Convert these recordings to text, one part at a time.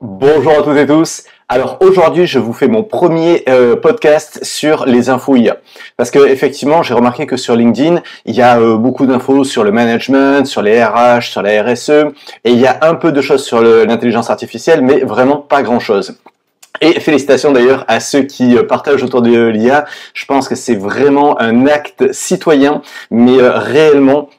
Bonjour à toutes et tous. Alors aujourd'hui, je vous fais mon premier podcast sur les infos IA. Parce que effectivement, j'ai remarqué que sur LinkedIn, il y a beaucoup d'infos sur le management, sur les RH, sur la RSE, et il y a un peu de choses sur l'intelligence artificielle, mais vraiment pas grand-chose. Et félicitations d'ailleurs à ceux qui partagent autour de l'IA. Je pense que c'est vraiment un acte citoyen, mais réellement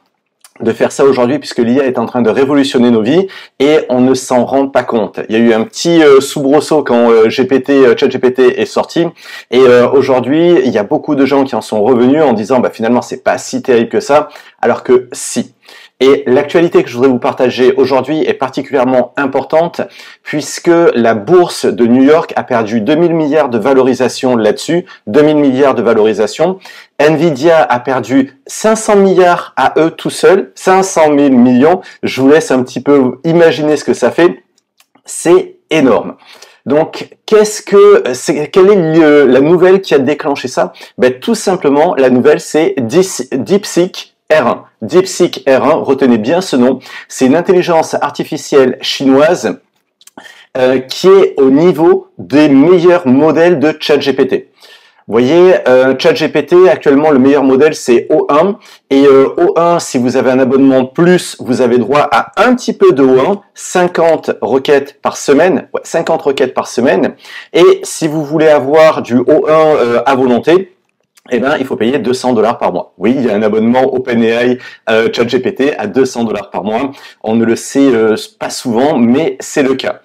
de faire ça aujourd'hui puisque l'IA est en train de révolutionner nos vies et on ne s'en rend pas compte. Il y a eu un petit soubresaut quand ChatGPT est sorti et aujourd'hui il y a beaucoup de gens qui en sont revenus en disant finalement c'est pas si terrible que ça, alors que si. Et l'actualité que je voudrais vous partager aujourd'hui est particulièrement importante puisque la bourse de New York a perdu 2000 milliards de valorisation là-dessus, 2000 milliards de valorisation. Nvidia a perdu 500 milliards à eux tout seuls, 500 000 millions. Je vous laisse un petit peu imaginer ce que ça fait. C'est énorme. Donc, quelle est la nouvelle qui a déclenché ça? Tout simplement, la nouvelle, c'est DeepSeek R1. DeepSeek R1, retenez bien ce nom, c'est une intelligence artificielle chinoise qui est au niveau des meilleurs modèles de ChatGPT. Vous voyez, ChatGPT, actuellement, le meilleur modèle, c'est O1. Et O1, si vous avez un abonnement plus, vous avez droit à un petit peu de O1, 50 requêtes par semaine. Ouais, 50 requêtes par semaine. Et si vous voulez avoir du O1 à volonté, il faut payer 200 $ par mois. Oui, il y a un abonnement OpenAI ChatGPT à 200 $ par mois. On ne le sait pas souvent, mais c'est le cas.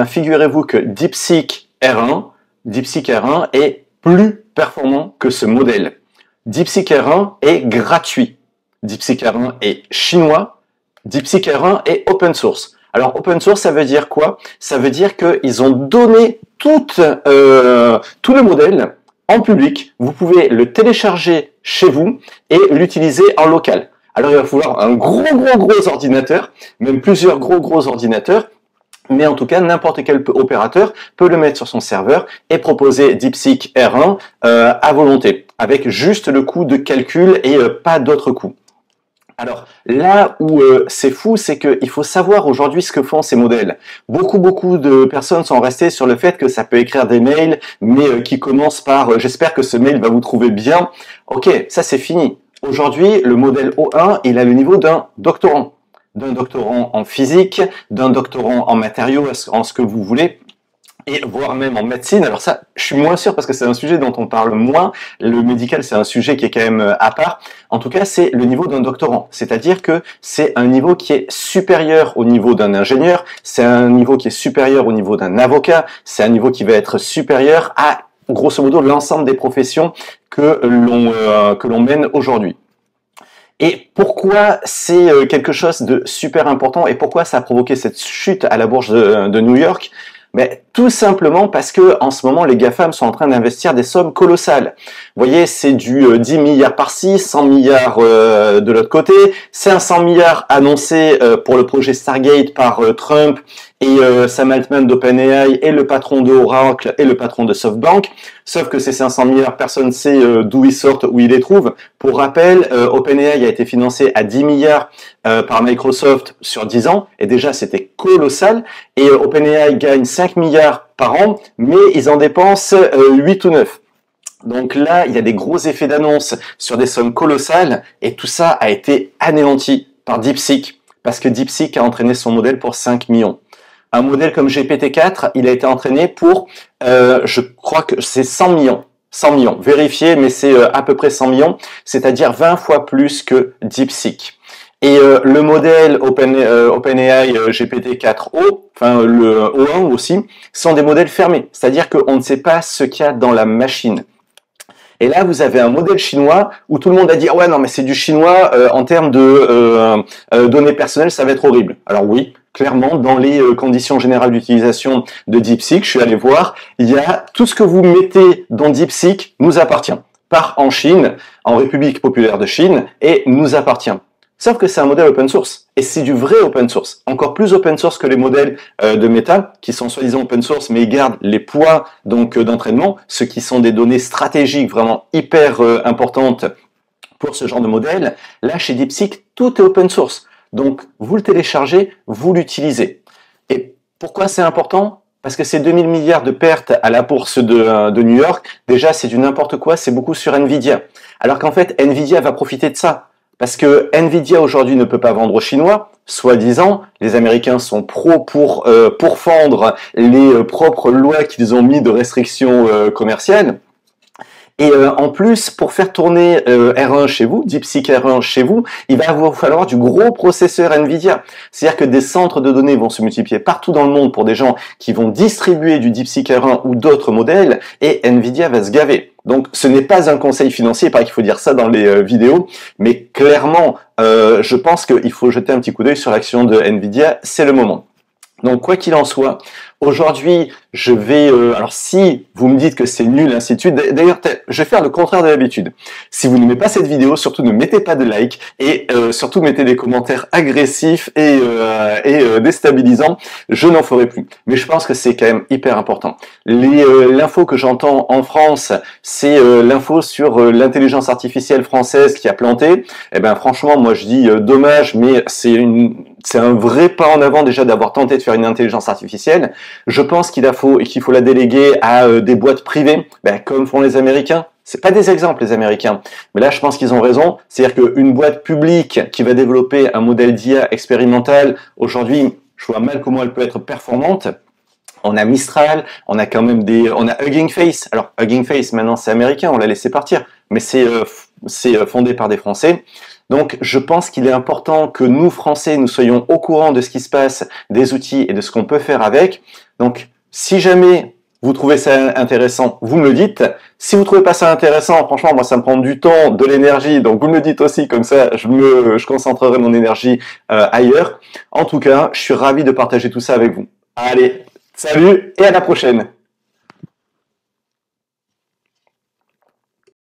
Figurez-vous que DeepSeek R1 est plus performant que ce modèle. DeepSeek R1 est gratuit. DeepSeek R1 est chinois. DeepSeek R1 est open source. Alors open source, ça veut dire quoi? Ça veut dire qu'ils ont donné tout le modèle en public. Vous pouvez le télécharger chez vous et l'utiliser en local. Alors il va falloir un gros ordinateur, même plusieurs gros ordinateurs. Mais en tout cas, n'importe quel opérateur peut le mettre sur son serveur et proposer DeepSeek R1 à volonté, avec juste le coût de calcul et pas d'autres coûts. Alors là où c'est fou, c'est qu'il faut savoir aujourd'hui ce que font ces modèles. Beaucoup de personnes sont restées sur le fait que ça peut écrire des mails, mais qui commencent par j'espère que ce mail va vous trouver bien. Ok, ça c'est fini. Aujourd'hui, le modèle O1, il a le niveau d'un doctorant en physique, d'un doctorant en matériaux, en ce que vous voulez, et voire même en médecine. Alors ça, je suis moins sûr parce que c'est un sujet dont on parle moins. Le médical, c'est un sujet qui est quand même à part. En tout cas, c'est le niveau d'un doctorant. C'est-à-dire que c'est un niveau qui est supérieur au niveau d'un ingénieur, c'est un niveau qui est supérieur au niveau d'un avocat, c'est un niveau qui va être supérieur à, grosso modo, l'ensemble des professions que l'on mène aujourd'hui. Et pourquoi c'est quelque chose de super important et pourquoi ça a provoqué cette chute à la bourse de New York? Tout simplement parce que en ce moment les GAFAM sont en train d'investir des sommes colossales. Vous voyez, c'est du 10 milliards par-ci, 100 milliards de l'autre côté, 500 milliards annoncés pour le projet Stargate par Trump et Sam Altman d'OpenAI et le patron de Oracle et le patron de SoftBank. Sauf que ces 500 milliards, personne ne sait d'où ils sortent, où ils les trouvent. Pour rappel, OpenAI a été financé à 10 milliards par Microsoft sur 10 ans, et déjà c'était colossal, et OpenAI gagne 5 milliards par an, mais ils en dépensent 8 ou 9. Donc là, il y a des gros effets d'annonce sur des sommes colossales, et tout ça a été anéanti par DeepSeek, parce que DeepSeek a entraîné son modèle pour 5 millions. Un modèle comme GPT-4, il a été entraîné pour, je crois que c'est 100 millions. 100 millions, vérifié, mais c'est à peu près 100 millions, c'est-à-dire 20 fois plus que DeepSeek. Et le modèle OpenAI GPT-4o, enfin le O1 aussi, sont des modèles fermés, c'est-à-dire qu'on ne sait pas ce qu'il y a dans la machine. Et là, vous avez un modèle chinois où tout le monde a dit « ouais, non, mais c'est du chinois, en termes de données personnelles, ça va être horrible ». Alors oui, clairement, dans les conditions générales d'utilisation de DeepSeek, je suis allé voir, il y a tout ce que vous mettez dans DeepSeek nous appartient. Part en Chine, en République populaire de Chine, et nous appartient. Sauf que c'est un modèle open source, et c'est du vrai open source, encore plus open source que les modèles de Meta, qui sont soi-disant open source, mais ils gardent les poids d'entraînement, ce qui sont des données stratégiques vraiment hyper importantes pour ce genre de modèle. Là, chez DeepSeek, tout est open source, donc vous le téléchargez, vous l'utilisez. Et pourquoi c'est important? Parce que ces 2000 milliards de pertes à la bourse de New York, déjà c'est du n'importe quoi, c'est beaucoup sur Nvidia. Alors qu'en fait, Nvidia va profiter de ça. Parce que Nvidia aujourd'hui ne peut pas vendre aux Chinois, soi-disant, les Américains sont pros pour pourfendre les propres lois qu'ils ont mis de restrictions commerciales. Et en plus, pour faire tourner R1 chez vous, DeepSeek R1 chez vous, il va vous falloir du gros processeur Nvidia. C'est-à-dire que des centres de données vont se multiplier partout dans le monde pour des gens qui vont distribuer du DeepSeek R1 ou d'autres modèles, et Nvidia va se gaver. Donc ce n'est pas un conseil financier, pas qu'il faut dire ça dans les vidéos, mais clairement, je pense qu'il faut jeter un petit coup d'œil sur l'action de Nvidia, c'est le moment. Donc quoi qu'il en soit, aujourd'hui, je vais... alors si vous me dites que c'est nul, ainsi de suite, d'ailleurs, je vais faire le contraire de l'habitude. Si vous n'aimez pas cette vidéo, surtout ne mettez pas de like et surtout mettez des commentaires agressifs et déstabilisants, je n'en ferai plus. Mais je pense que c'est quand même hyper important. L'info que j'entends en France, c'est l'info sur l'intelligence artificielle française qui a planté. Eh ben franchement, moi je dis dommage, mais c'est un vrai pas en avant déjà d'avoir tenté de faire une intelligence artificielle. Je pense qu'il faut la déléguer à des boîtes privées, comme font les Américains. C'est pas des exemples les Américains, mais là je pense qu'ils ont raison. C'est-à-dire qu'une boîte publique qui va développer un modèle d'IA expérimental, aujourd'hui, je vois mal comment elle peut être performante. On a Mistral, on a quand même on a Hugging Face. Alors Hugging Face maintenant c'est américain, on l'a laissé partir, mais c'est fondé par des Français. Donc, je pense qu'il est important que nous, Français, nous soyons au courant de ce qui se passe, des outils et de ce qu'on peut faire avec. Donc, si jamais vous trouvez ça intéressant, vous me le dites. Si vous trouvez pas ça intéressant, franchement, moi, ça me prend du temps, de l'énergie. Donc, vous me le dites aussi, comme ça, je concentrerai mon énergie ailleurs. En tout cas, je suis ravi de partager tout ça avec vous. Allez, salut et à la prochaine.